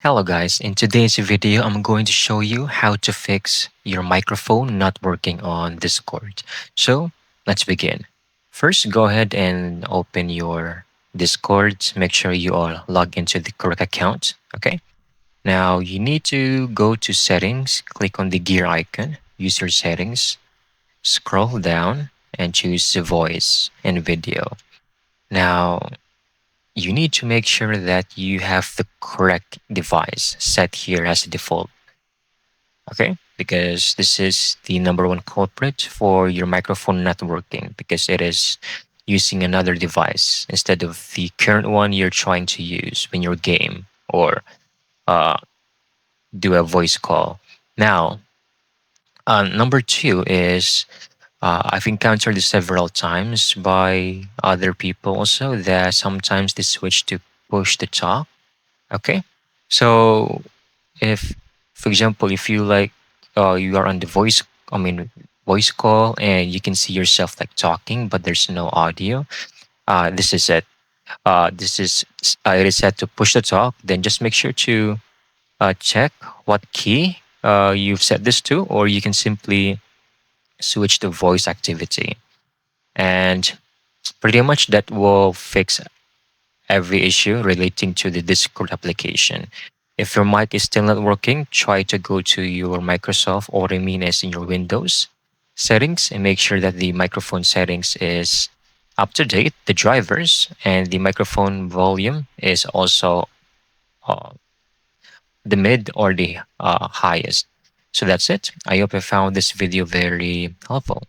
Hello guys, in today's video I'm going to show you how to fix your microphone not working on Discord. So let's begin. First go ahead and open your Discord. Make sure you are logged into the correct account. Okay. Now you need to go to settings, click on the gear icon, use your settings, scroll down and choose the voice and video. Now you need to make sure that you have the correct device set here as default, okay? Because this is the number one culprit for your microphone not working because it is using another device instead of the current one you're trying to use when you're game or uh, do a voice call. Now, number two is I've encountered this several times by other people also that sometimes they switch to push to talk. Okay. So if, for example, if you like, you are on the voice call and you can see yourself like talking, but there's no audio. This is it. It is set to push the talk. Then just make sure to check what key you've set this to, or you can simply switch to voice activity, and pretty much that will fix every issue relating to the Discord application. If your mic is still not working, try to go to your Microsoft or I mean as in your Windows settings and make sure that the microphone settings is up to date, the drivers and the microphone volume is also uh, the mid or the highest. So that's it. I hope I found this video very helpful.